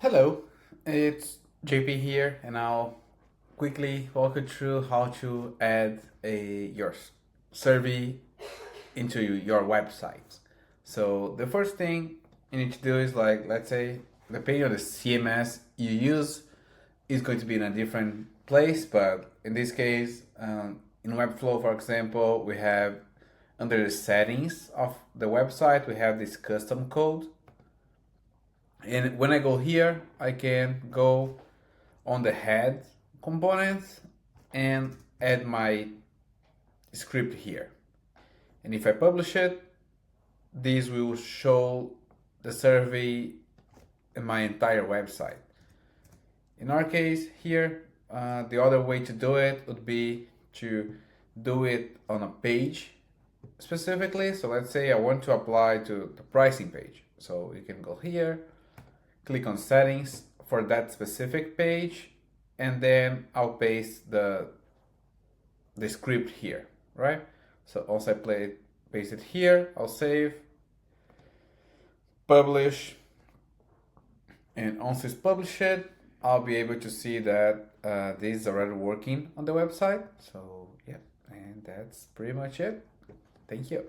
Hello, it's JP here, and I'll quickly walk you through how to add your survey into your website. So the first thing you need to do is, like, let's say depending on the CMS you use is going to be in a different place, but in this case, in Webflow, for example, we have under the settings of the website, we have this custom code. And when I go here, I can go on the head component and add my script here. And if I publish it, this will show the survey in my entire website. In our case here, the other way to do it would be to do it on a page specifically. So let's say I want to apply to the pricing page. So you can go here, click on settings for that specific page, and then I'll paste the script here, right? So once I paste it here, I'll save, publish, and once it's published, I'll be able to see that this is already working on the website. So yeah, and that's pretty much it. Thank you.